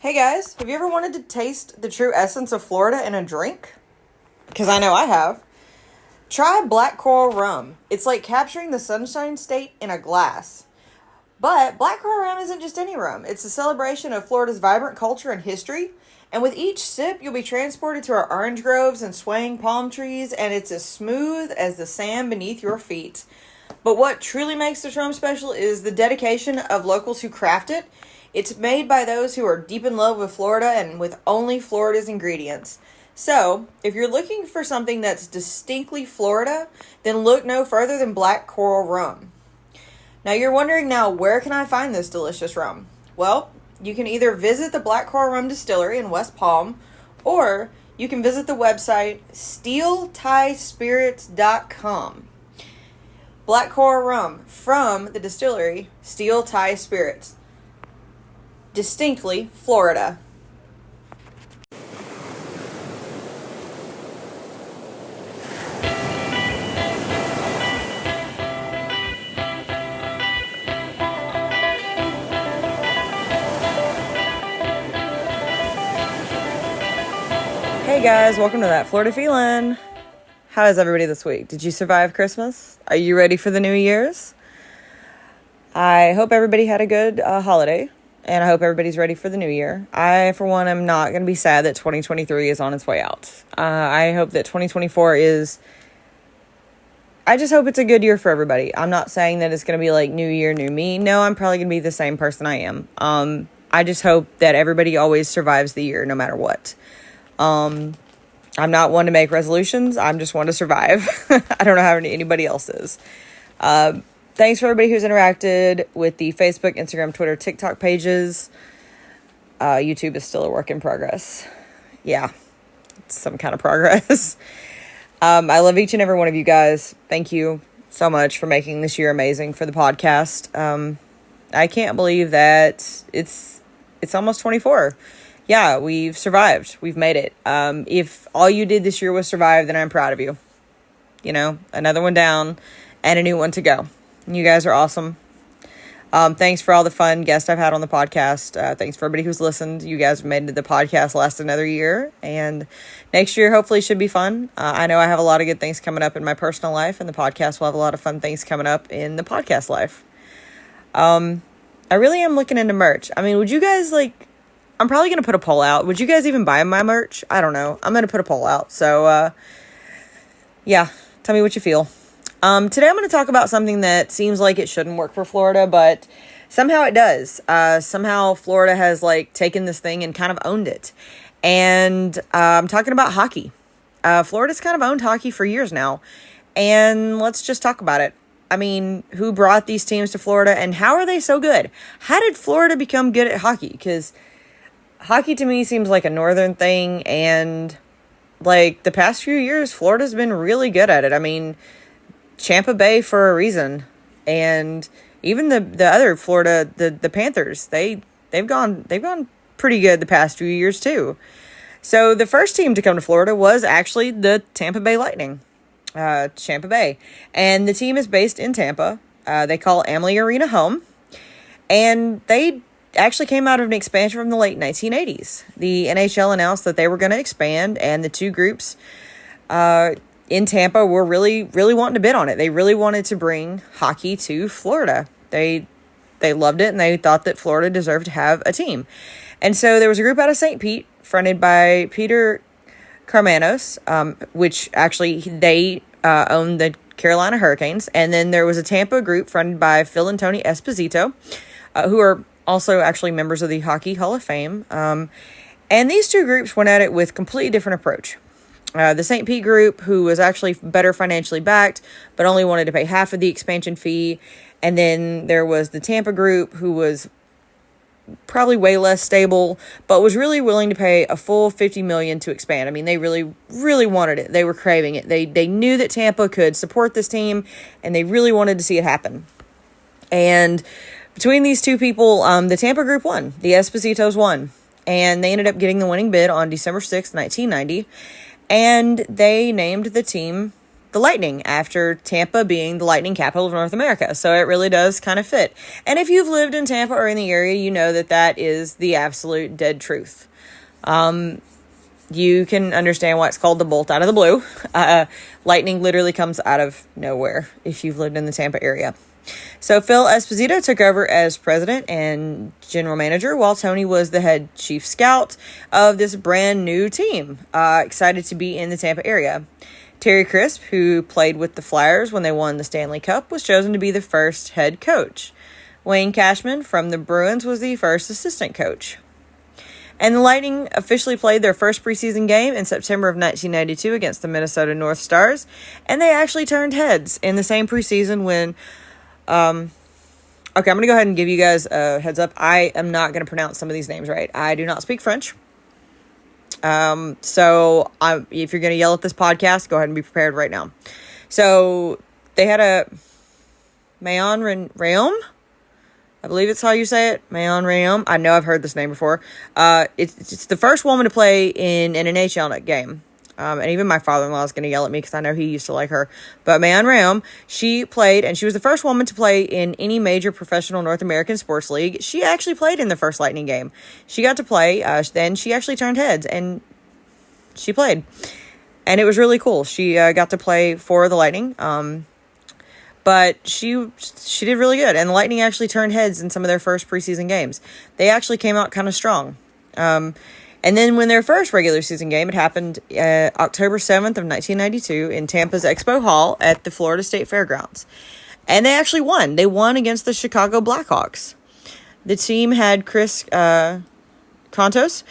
Hey guys, have you ever wanted to taste the true essence of Florida in a drink? Because I know I have. Try black coral rum. It's like capturing the Sunshine State in a glass. But black coral rum isn't just any rum. It's a celebration of Florida's vibrant culture and history. And with each sip, you'll be transported to our orange groves and swaying palm trees, and it's as smooth as the sand beneath your feet. But what truly makes this rum special is the dedication of locals who craft it. It's made by those who are deep in love with Florida and with only Florida's ingredients. So, if you're looking for something that's distinctly Florida, then look no further than black coral rum. Now, you're wondering now, where can I find this delicious rum? Well, you can either visit the Black Coral Rum Distillery in West Palm, or you can visit the website steeltiespirits.com. Black Coral Rum from the distillery Steel Tie Spirits. Distinctly Florida. Hey guys, welcome to That Florida Feeling. How is everybody this week? Did you survive Christmas? Are you ready for the New Year's? I hope everybody had a good holiday. And I hope everybody's ready for the new year. I, for one, am not going to be sad that 2023 is on its way out. I hope that 2024 is... I just hope it's a good year for everybody. I'm not saying that it's going to be like new year, new me. No, I'm probably going to be the same person I am. I just hope that everybody always survives the year no matter what. I'm not one to make resolutions. I'm just one to survive. I don't know how anybody else is. Thanks for everybody who's interacted with the Facebook, Instagram, Twitter, TikTok pages. YouTube is still a work in progress. Yeah, it's some kind of progress. I love each and every one of you guys. Thank you so much for making this year amazing for the podcast. I can't believe that it's almost 24. Yeah, we've survived. We've made it. If all you did this year was survive, then I'm proud of you. You know, another one down and a new one to go. You guys are awesome. Thanks for all the fun guests I've had on the podcast. Thanks for everybody who's listened. You guys have made the podcast last another year. And next year hopefully should be fun. I know I have a lot of good things coming up in my personal life. And the podcast will have a lot of fun things coming up in the podcast life. I really am looking into merch. I mean, would you guys I'm probably going to put a poll out. Would you guys even buy my merch? I don't know. I'm going to put a poll out. So, yeah, tell me what you feel. Today I'm going to talk about something that seems like it shouldn't work for Florida, but somehow it does. Somehow Florida has taken this thing and kind of owned it. And I'm talking about hockey. Florida's kind of owned hockey for years now. And let's just talk about it. I mean, who brought these teams to Florida and how are they so good? How did Florida become good at hockey? Because hockey to me seems like a northern thing. And the past few years, Florida's been really good at it. I mean, Tampa Bay for a reason, and even the other Florida, the Panthers, they've gone pretty good the past few years too. So the first team to come to Florida was actually the Tampa Bay Lightning, Tampa Bay, and the team is based in Tampa. They call Amalie Arena home, and they actually came out of an expansion from the late 1980s. The NHL announced that they were going to expand, and the two groups in Tampa were really, really wanting to bid on it. They really wanted to bring hockey to Florida. They loved it, and they thought that Florida deserved to have a team. And so there was a group out of St. Pete, fronted by Peter Carmanos, which actually they owned the Carolina Hurricanes. And then there was a Tampa group fronted by Phil and Tony Esposito, who are also actually members of the Hockey Hall of Fame. And these two groups went at it with completely different approach. The St. Pete group, who was actually better financially backed, but only wanted to pay half of the expansion fee. And then there was the Tampa group, who was probably way less stable, but was really willing to pay a full $50 million to expand. I mean, they really, really wanted it. They were craving it. They knew that Tampa could support this team, and they really wanted to see it happen. And between these two people, the Tampa group won. The Espositos won. And they ended up getting the winning bid on December 6th, 1990. And they named the team the Lightning after Tampa being the Lightning capital of North America. So it really does kind of fit. And if you've lived in Tampa or in the area, you know that that is the absolute dead truth. You can understand why it's called the bolt out of the blue. Lightning literally comes out of nowhere if you've lived in the Tampa area. So Phil Esposito took over as president and general manager, while Tony was the head chief scout of this brand new team, excited to be in the Tampa area. Terry Crisp, who played with the Flyers when they won the Stanley Cup, was chosen to be the first head coach. Wayne Cashman from the Bruins was the first assistant coach. And the Lightning officially played their first preseason game in September of 1992 against the Minnesota North Stars. And they actually turned heads in the same preseason when... okay, I'm going to go ahead and give you guys a heads up. I am not going to pronounce some of these names right. I do not speak French. If you're going to yell at this podcast, go ahead and be prepared right now. So they had a Mayon Rayom. I believe it's how you say it. Mayon Rayom. I know I've heard this name before. It's the first woman to play in an NHL game. And even my father-in-law is going to yell at me because I know he used to like her. But Mayon Rayom, she played, and she was the first woman to play in any major professional North American sports league. She actually played in the first Lightning game. She got to play. Then she actually turned heads, and she played. And it was really cool. She got to play for the Lightning. But she did really good. And the Lightning actually turned heads in some of their first preseason games. They actually came out kind of strong. And then when their first regular season game, it happened October 7th of 1992 in Tampa's Expo Hall at the Florida State Fairgrounds. And they actually won. They won against the Chicago Blackhawks. The team had Chris Kontos.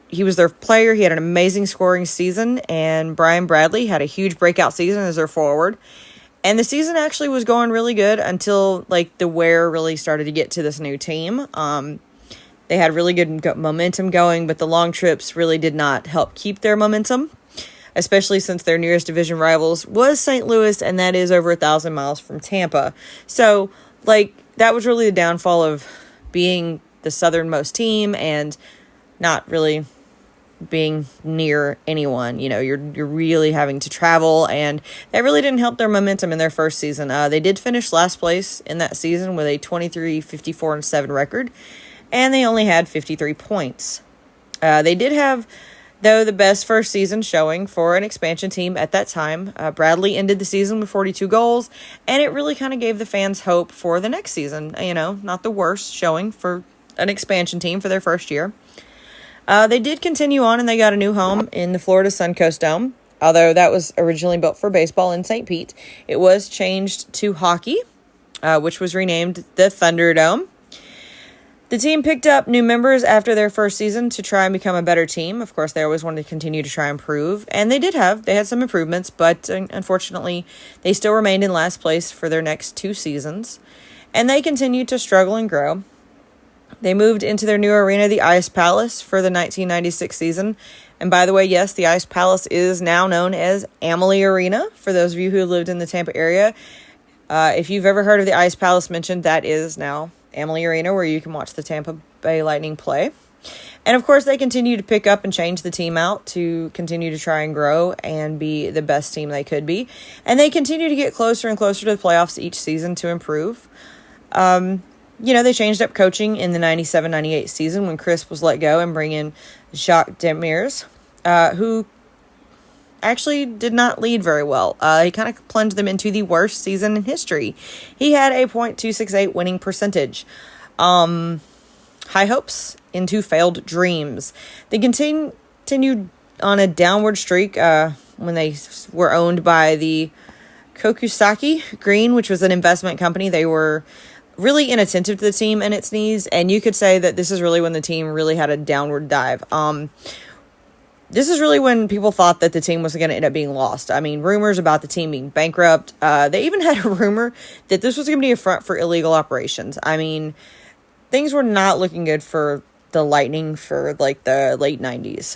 He was their player. He had an amazing scoring season. And Brian Bradley had a huge breakout season as their forward. And the season actually was going really good until the wear really started to get to this new team. They had really good momentum going, but the long trips really did not help keep their momentum, especially since their nearest division rivals was St. Louis, and that is over 1,000 miles from Tampa. So, that was really the downfall of being the southernmost team and not really being near anyone. You're really having to travel, and that really didn't help their momentum in their first season. They did finish last place in that season with a 23-54-7 record, and they only had 53 points. They did have, though, the best first season showing for an expansion team at that time. Bradley ended the season with 42 goals, and it really kind of gave the fans hope for the next season. Not the worst showing for an expansion team for their first year. They did continue on, and they got a new home in the Florida Suncoast Dome. Although that was originally built for baseball in St. Pete, it was changed to hockey, which was renamed the Thunderdome. The team picked up new members after their first season to try and become a better team. Of course, they always wanted to continue to try and improve, and they had some improvements, but unfortunately, they still remained in last place for their next 2 seasons, and they continued to struggle and grow. They moved into their new arena, the Ice Palace, for the 1996 season. And by the way, yes, the Ice Palace is now known as Amalie Arena, for those of you who lived in the Tampa area. If you've ever heard of the Ice Palace mentioned, that is now Amalie Arena, where you can watch the Tampa Bay Lightning play. And of course, they continue to pick up and change the team out to continue to try and grow and be the best team they could be. And they continue to get closer and closer to the playoffs each season to improve. They changed up coaching in the 97-98 season when Chris was let go and bring in Jacques Demers, who actually did not lead very well. He kind of plunged them into the worst season in history. He had a .268 winning percentage. High hopes into failed dreams. They continued on a downward streak when they were owned by the Kokusaki Green, which was an investment company. They were really inattentive to the team and its needs, and you could say that this is really when the team really had a downward dive. This is really when people thought that the team was going to end up being lost. I mean, rumors about the team being bankrupt. They even had a rumor that this was going to be a front for illegal operations. I mean, things were not looking good for the Lightning for the late 90s.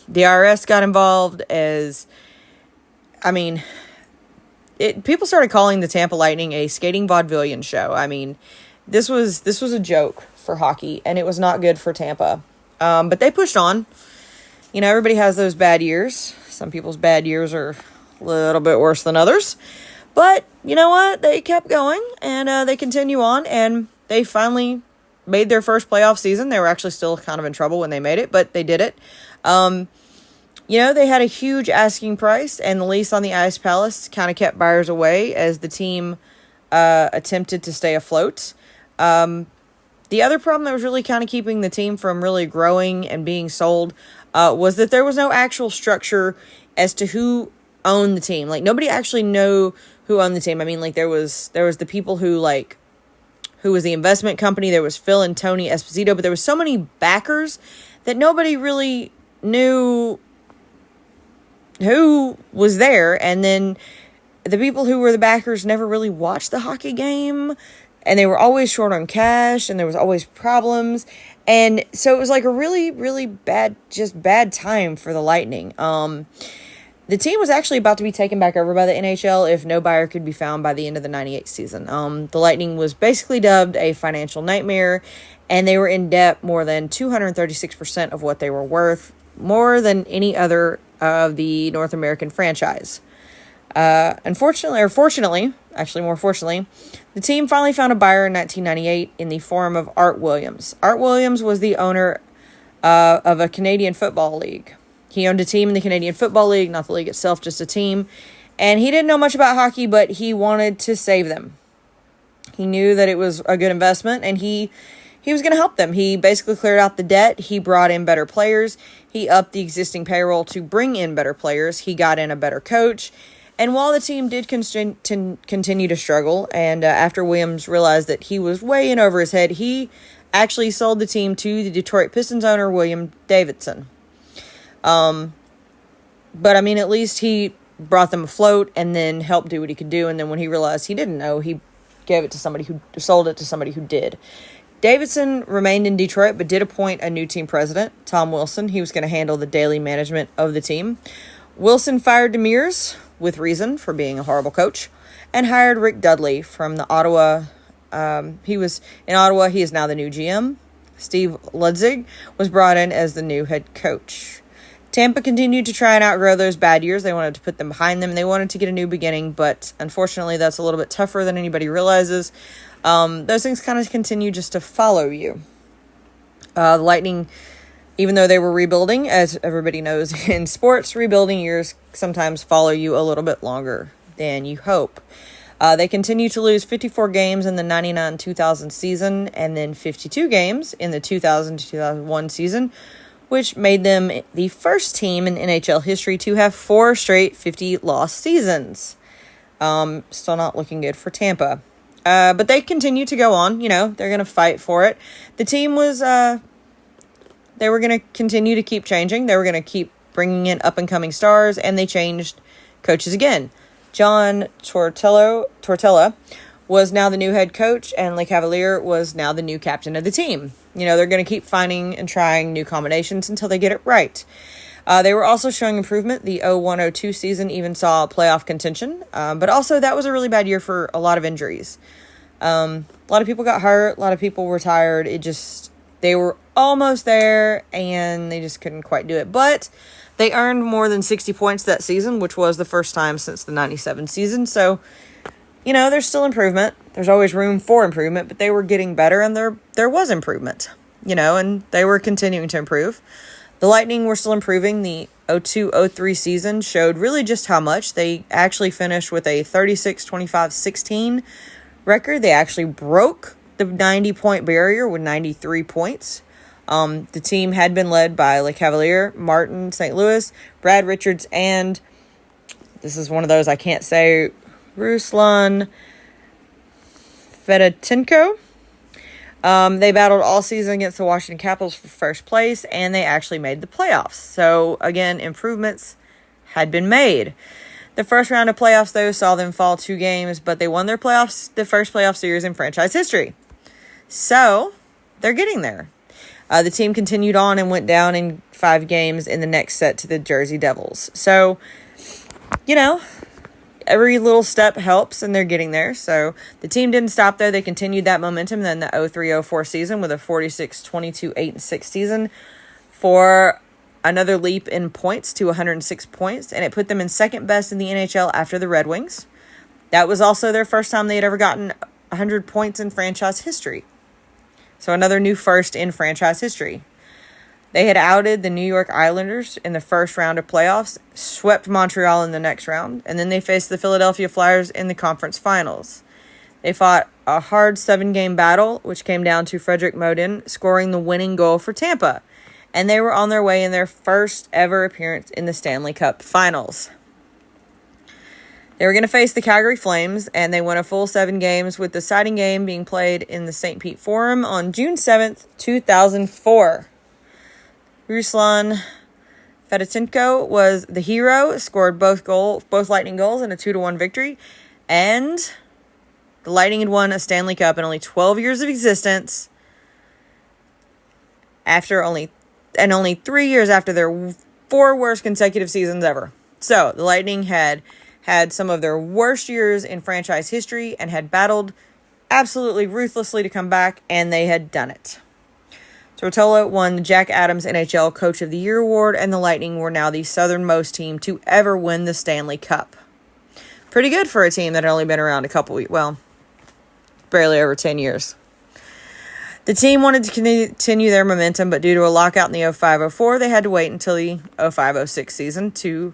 The IRS got involved people started calling the Tampa Lightning a skating vaudevillian show. I mean, this was a joke for hockey, and it was not good for Tampa. But they pushed on. Everybody has those bad years. Some people's bad years are a little bit worse than others. But you know what? They kept going, and they continue on, and they finally made their first playoff season. They were actually still kind of in trouble when they made it, but they did it. They had a huge asking price, and the lease on the Ice Palace kind of kept buyers away as the team attempted to stay afloat. The other problem that was really kind of keeping the team from really growing and being sold was that there was no actual structure as to who owned the team. Like, nobody actually knew who owned the team. I mean, like, there was the people who was the investment company. There was Phil and Tony Esposito, but there was so many backers that nobody really knew who was there. And then the people who were the backers never really watched the hockey game, and they were always short on cash, and there was always problems. And so it was like a really, really bad time for the Lightning. The team was actually about to be taken back over by the NHL if no buyer could be found by the end of the 98 season. The Lightning was basically dubbed a financial nightmare, and they were in debt more than 236% of what they were worth, more than any other of the North American franchise. Fortunately, the team finally found a buyer in 1998 in the form of Art Williams. Art Williams was the owner of a Canadian Football League. He owned a team in the Canadian Football League, not the league itself, just a team. And he didn't know much about hockey, but he wanted to save them. He knew that it was a good investment, and he was going to help them. He basically cleared out the debt. He brought in better players. He upped the existing payroll to bring in better players. He got in a better coach. And while the team did continue to struggle, and after Williams realized that he was way in over his head, he actually sold the team to the Detroit Pistons owner, William Davidson. But I mean, at least he brought them afloat and then helped do what he could do. And then when he realized he didn't know, he sold it to somebody who did. Davidson remained in Detroit, but did appoint a new team president, Tom Wilson. He was going to handle the daily management of the team. Wilson fired Demers, with reason, for being a horrible coach, and hired Rick Dudley from the Ottawa. He was in Ottawa. He is now the new GM. Steve Ludzig was brought in as the new head coach. Tampa continued to try and outgrow those bad years. They wanted to put them behind them, and they wanted to get a new beginning, but unfortunately that's a little bit tougher than anybody realizes. Those things kind of continue just to follow you. The Lightning, even though they were rebuilding, as everybody knows in sports, rebuilding years sometimes follow you a little bit longer than you hope. They continue to lose 54 games in the 99-2000 season, and then 52 games in the 2000-2001 season, which made them the first team in NHL history to have 4 straight 50-loss seasons. Still not looking good for Tampa. But they continue to go on. They're going to fight for it. The team was, they were going to continue to keep changing. They were going to keep bringing in up-and-coming stars, and they changed coaches again. John Tortella was now the new head coach, and Le Cavalier was now the new captain of the team. They're going to keep finding and trying new combinations until they get it right. They were also showing improvement. The 01-02 season even saw playoff contention, but also that was a really bad year for a lot of injuries. A lot of people got hurt. A lot of people retired. They were almost there, and they just couldn't quite do it. But they earned more than 60 points that season, which was the first time since the 97 season. So, there's still improvement. There's always room for improvement, but they were getting better, and there was improvement, and they were continuing to improve. The Lightning were still improving. The 02-03 season showed really just how much. They actually finished with a 36-25-16 record. They actually broke the 90-point barrier with 93 points. The team had been led by Le Cavalier, Martin St. Louis, Brad Richards, and this is one of those I can't say, Ruslan Fedotenko. They battled all season against the Washington Capitals for first place, and they actually made the playoffs. So, again, improvements had been made. The first round of playoffs, though, saw them fall 2 games, but they won the first playoff series in franchise history. So, they're getting there. The team continued on and went down in 5 games in the next set to the Jersey Devils. So, every little step helps, and they're getting there. So the team didn't stop there. They continued that momentum. Then the 03-04 season with a 46-22-8-6 season for another leap in points to 106 points, and it put them in second best in the NHL after the Red Wings. That was also their first time they had ever gotten 100 points in franchise history. So another new first in franchise history. They had outed the New York Islanders in the first round of playoffs, swept Montreal in the next round, and then they faced the Philadelphia Flyers in the conference finals. They fought a hard 7-game battle, which came down to Frederick Modin scoring the winning goal for Tampa, and they were on their way in their first ever appearance in the Stanley Cup Finals. They were going to face the Calgary Flames, and they won a full 7 games, with the deciding game being played in the St. Pete Forum on June 7th, 2004. Ruslan Fedotenko was the hero, scored both Lightning goals in a 2-1 victory, and the Lightning had won a Stanley Cup in only 12 years of existence, only 3 years after their 4 worst consecutive seasons ever. So the Lightning had some of their worst years in franchise history and had battled absolutely ruthlessly to come back, and they had done it. Tortola won the Jack Adams NHL Coach of the Year award, and the Lightning were now the southernmost team to ever win the Stanley Cup. Pretty good for a team that had only been around barely over 10 years. The team wanted to continue their momentum, but due to a lockout in the 05-04, they had to wait until the 05-06 season to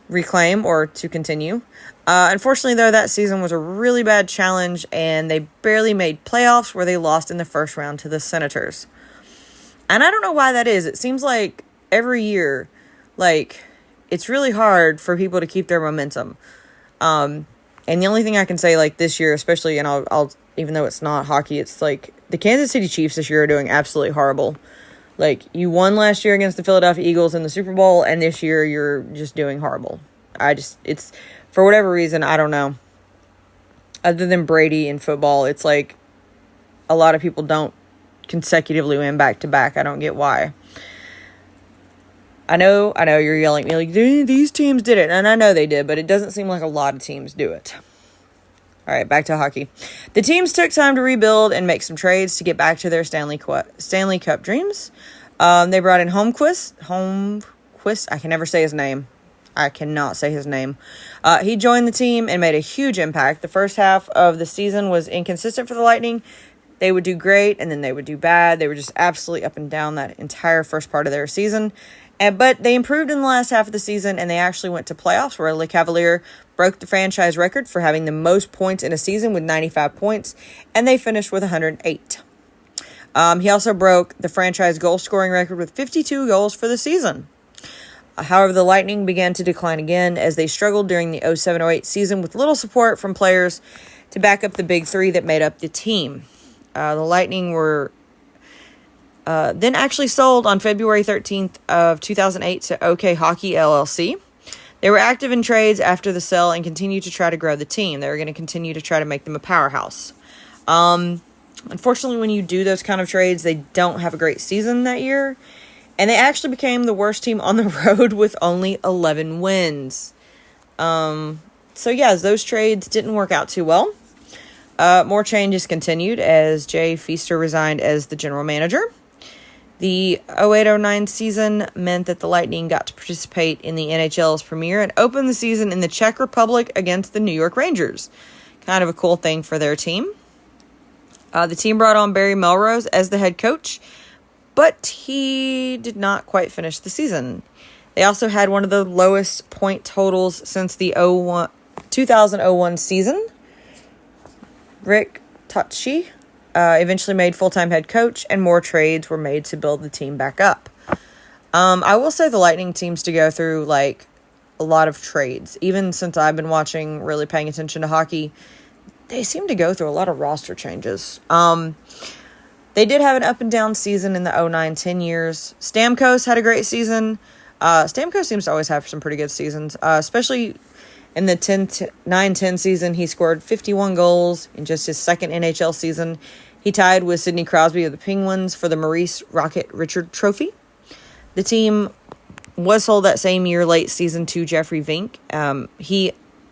reclaim or to continue. Unfortunately, though, that season was a really bad challenge, and they barely made playoffs, where they lost in the first round to the Senators. And I don't know why that is. It seems like every year, it's really hard for people to keep their momentum. And the only thing I can say, this year, especially, and I'll even though it's not hockey, it's the Kansas City Chiefs this year are doing absolutely horrible. You won last year against the Philadelphia Eagles in the Super Bowl, and this year you're just doing horrible. It's, for whatever reason, I don't know. Other than Brady in football, it's a lot of people don't consecutively win back-to-back. I don't get why. I know you're yelling at me these teams did it, and I know they did, but it doesn't seem like a lot of teams do it. All right, back to hockey. The teams took time to rebuild and make some trades to get back to their Stanley Cup dreams. They brought in Holmquist. I can never say his name. I cannot say his name. He joined the team and made a huge impact. The first half of the season was inconsistent for the Lightning. They would do great, and then they would do bad. They were just absolutely up and down that entire first part of their season. But they improved in the last half of the season, and they actually went to playoffs, where Le Cavalier broke the franchise record for having the most points in a season with 95 points, and they finished with 108. He also broke the franchise goal scoring record with 52 goals for the season. However, the Lightning began to decline again as they struggled during the 07-08 season with little support from players to back up the big three that made up the team. The Lightning were then actually sold on February 13th of 2008 to OK Hockey LLC. They were active in trades after the sale and continued to try to grow the team. They were going to continue to try to make them a powerhouse. Unfortunately, when you do those kind of trades, they don't have a great season that year. And they actually became the worst team on the road with only 11 wins. Those trades didn't work out too well. More changes continued as Jay Feaster resigned as the general manager. The 08-09 season meant that the Lightning got to participate in the NHL's premiere and open the season in the Czech Republic against the New York Rangers. Kind of a cool thing for their team. The team brought on Barry Melrose as the head coach, but he did not quite finish the season. They also had one of the lowest point totals since the 2001 season. Rick Tocci eventually made full-time head coach, and more trades were made to build the team back up. I will say the Lightning seems to go through, a lot of trades. Even since I've been watching, really paying attention to hockey, they seem to go through a lot of roster changes. They did have an up-and-down season in the 09-10 years. Stamkos had a great season. Stamkos seems to always have some pretty good seasons, especially in the 9-10 season. He scored 51 goals in just his second NHL season. He tied with Sidney Crosby of the Penguins for the Maurice Rocket Richard Trophy. The team was sold that same year, late season, to Jeffrey Vink. He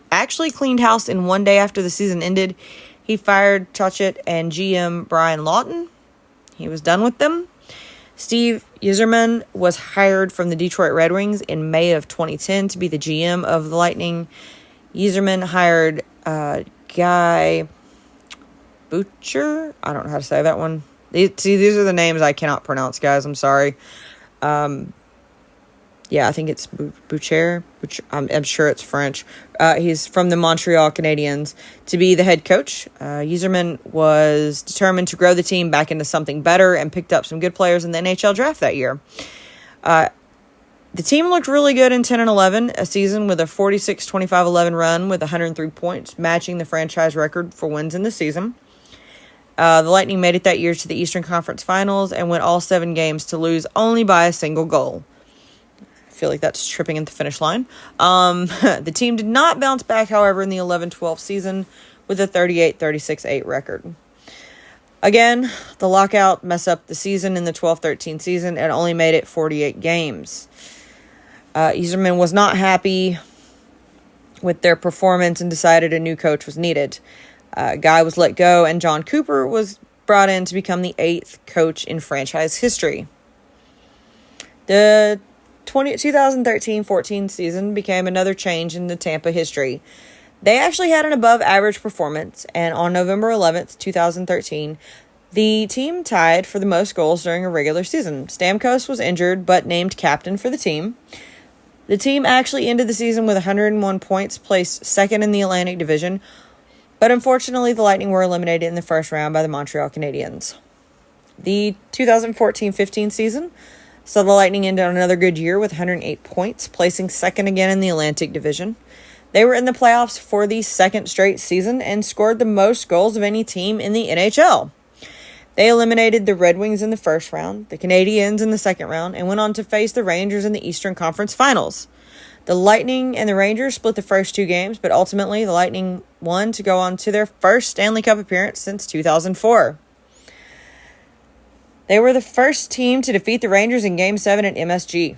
actually cleaned house in one day after the season ended. He fired Tocci and GM Brian Lawton. He was done with them. Steve Yzerman was hired from the Detroit Red Wings in May of 2010 to be the GM of the Lightning. Yzerman hired Guy Butcher. I don't know how to say that one. These are the names I cannot pronounce, guys. I'm sorry. Yeah, I think it's Boucher. I'm sure it's French. He's from the Montreal Canadiens to be the head coach. Yzerman was determined to grow the team back into something better and picked up some good players in the NHL draft that year. The team looked really good in 10 and 11, a season with a 46-25-11 run with 103 points, matching the franchise record for wins in the season. The Lightning made it that year to the Eastern Conference Finals and went all 7 games to lose only by a single goal. I feel like that's tripping at the finish line. The team did not bounce back, however, in the 11-12 season with a 38-36-8 record. Again, the lockout messed up the season in the 12-13 season and only made it 48 games. Yzerman was not happy with their performance and decided a new coach was needed. Guy was let go, and John Cooper was brought in to become the 8th coach in franchise history. The 2013-14 season became another change in the Tampa history. They actually had an above-average performance, and on November 11th, 2013, the team tied for the most goals during a regular season. Stamkos was injured, but named captain for the team. The team actually ended the season with 101 points, placed second in the Atlantic Division, but unfortunately, the Lightning were eliminated in the first round by the Montreal Canadiens. The 2014-15 season saw the Lightning end on another good year with 108 points, placing second again in the Atlantic Division. They were in the playoffs for the second straight season and scored the most goals of any team in the NHL. They eliminated the Red Wings in the first round, the Canadiens in the second round, and went on to face the Rangers in the Eastern Conference Finals. The Lightning and the Rangers split the first 2 games, but ultimately the Lightning won to go on to their first Stanley Cup appearance since 2004. They were the first team to defeat the Rangers in Game 7 at MSG.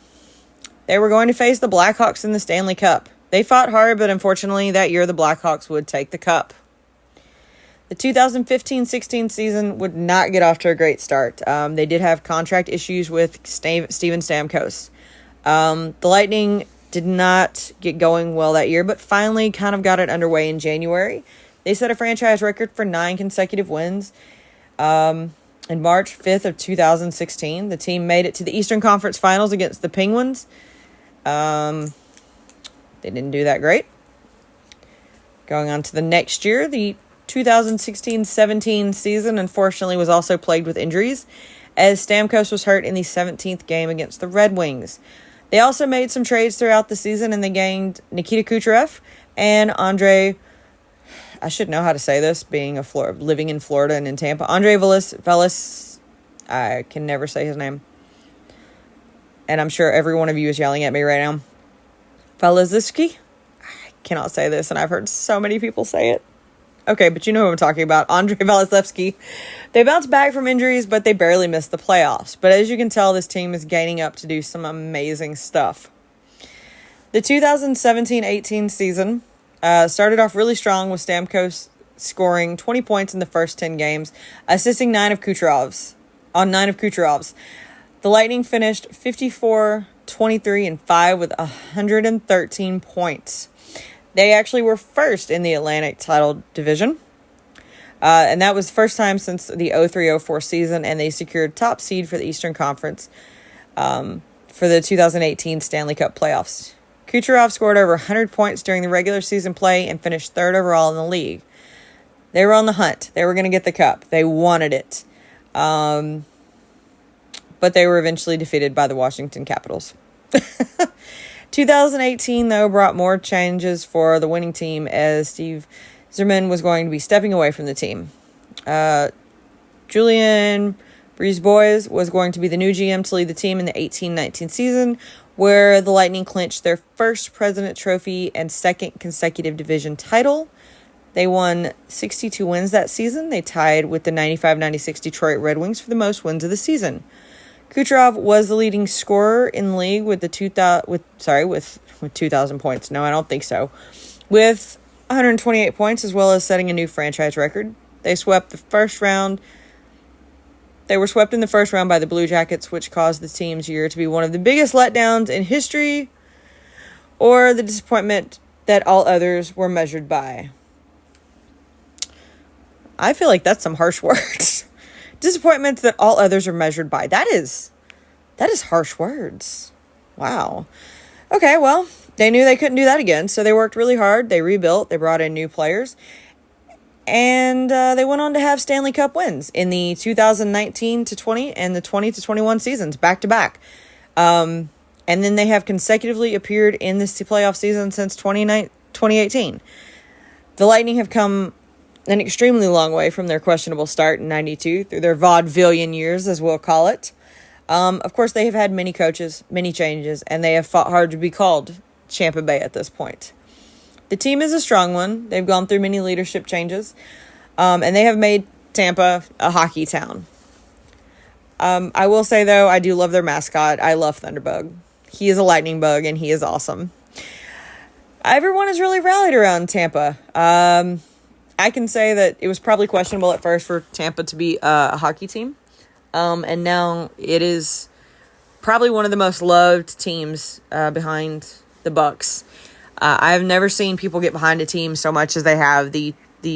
They were going to face the Blackhawks in the Stanley Cup. They fought hard, but unfortunately that year the Blackhawks would take the cup. The 2015-16 season would not get off to a great start. They did have contract issues with Steven Stamkos. The Lightning did not get going well that year, but finally kind of got it underway in January. They set a franchise record for 9 consecutive wins. In March 5th of 2016, the team made it to the Eastern Conference Finals against the Penguins. They didn't do that great. Going on to the next year, the 2016-17 season, unfortunately, was also plagued with injuries, as Stamkos was hurt in the 17th game against the Red Wings. They also made some trades throughout the season, and they gained Nikita Kucherov and Andre, I should know how to say this, being living in Florida and in Tampa, Andre Velis, I can never say his name, and I'm sure every one of you is yelling at me right now. Velizivsky? I cannot say this, and I've heard so many people say it. Okay, but you know who I'm talking about, Andre Vasilevsky. They bounced back from injuries, but they barely missed the playoffs. But as you can tell, this team is gaining up to do some amazing stuff. The 2017-18 season started off really strong with Stamkos scoring 20 points in the first 10 games, assisting 9 of Kucherov's. The Lightning finished 54-23-5 with 113 points. They actually were first in the Atlantic title division. And that was the first time since the 03-04 season, and they secured top seed for the Eastern Conference for the 2018 Stanley Cup playoffs. Kucherov scored over 100 points during the regular season play and finished third overall in the league. They were on the hunt. They were going to get the cup. They wanted it. But they were eventually defeated by the Washington Capitals. 2018, though, brought more changes for the winning team as Steve Yzerman was going to be stepping away from the team. Julian Brisebois was going to be the new GM to lead the team in the 18-19 season, where the Lightning clinched their first President Trophy and second consecutive division title. They won 62 wins that season. They tied with the 95-96 Detroit Red Wings for the most wins of the season. Kucherov was the leading scorer in the league with 2,000 points. No, I don't think so. With 128 points, as well as setting a new franchise record. They swept the first round They were swept in the first round by the Blue Jackets, which caused the team's year to be one of the biggest letdowns in history, or the disappointment that all others were measured by. I feel like that's some harsh words. Disappointments that all others are measured by. That is harsh words. Wow. Okay, well, they knew they couldn't do that again, so they worked really hard. They rebuilt. They brought in new players. And they went on to have Stanley Cup wins in the 2019-20 and the 20-21 seasons, back-to-back. And then they have consecutively appeared in this playoff season since 2018. The Lightning have come an extremely long way from their questionable start in 92 through their vaudevillian years, as we'll call it. Of course, they have had many coaches, many changes, and they have fought hard to be called Tampa Bay at this point. The team is a strong one. They've gone through many leadership changes, and they have made Tampa a hockey town. I will say, though, I do love their mascot. I love Thunderbug. He is a lightning bug, and he is awesome. Everyone has really rallied around Tampa. I can say that it was probably questionable at first for Tampa to be a hockey team. And now it is probably one of the most loved teams behind the Bucks. I've never seen people get behind a team so much as they have the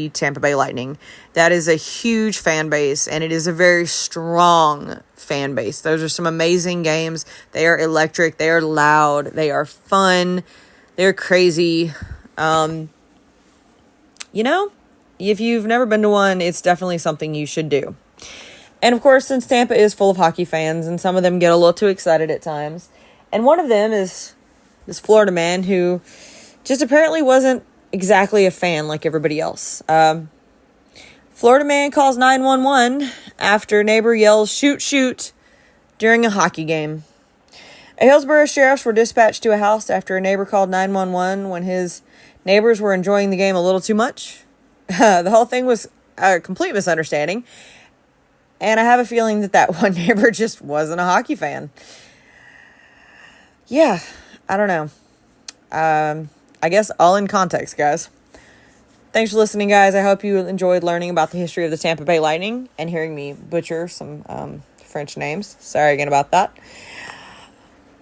Tampa Bay Lightning. That is a huge fan base, and it is a very strong fan base. Those are some amazing games. They are electric. They are loud. They are fun. They're crazy. If you've never been to one, it's definitely something you should do. And of course, since Tampa is full of hockey fans, and some of them get a little too excited at times, and one of them is this Florida man who just apparently wasn't exactly a fan like everybody else. Florida man calls 911 after neighbor yells, "Shoot, shoot," during a hockey game. A Hillsborough sheriffs were dispatched to a house after a neighbor called 911 when his neighbors were enjoying the game a little too much. The whole thing was a complete misunderstanding. And I have a feeling that one neighbor just wasn't a hockey fan. Yeah, I don't know. I guess all in context, guys. Thanks for listening, guys. I hope you enjoyed learning about the history of the Tampa Bay Lightning and hearing me butcher some French names. Sorry again about that.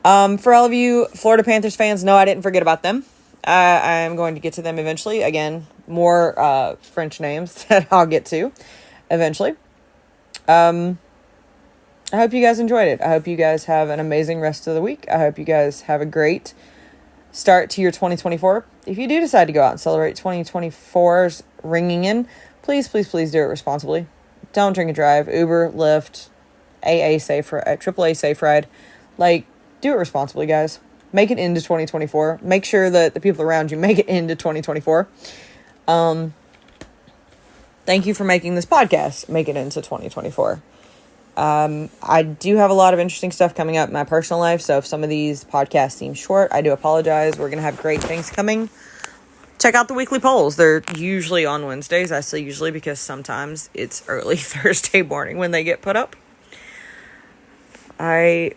For all of you Florida Panthers fans, no, I didn't forget about them. I'm going to get to them eventually. Again, more French names that I'll get to eventually. I hope you guys enjoyed it. I hope you guys have an amazing rest of the week. I hope you guys have a great start to your 2024. If you do decide to go out and celebrate 2024's ringing in, please, please, please do it responsibly. Don't drink and drive. Uber, Lyft, AA Safe, AAA Safe Ride. Do it responsibly, guys. Make it into 2024. Make sure that the people around you make it into 2024. Thank you for making this podcast make it into 2024. I do have a lot of interesting stuff coming up in my personal life, so if some of these podcasts seem short, I do apologize. We're going to have great things coming. Check out the weekly polls. They're usually on Wednesdays. I say usually because sometimes it's early Thursday morning when they get put up. I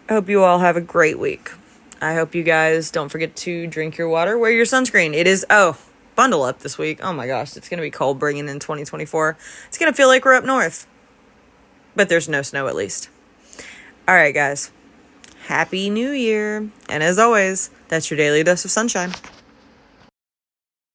hope you all have a great week. I hope you guys don't forget to drink your water, wear your sunscreen. Bundle up this week. Oh my gosh, it's going to be cold bringing in 2024. It's going to feel like we're up north. But there's no snow at least. All right, guys. Happy New Year. And as always, that's your daily dose of sunshine.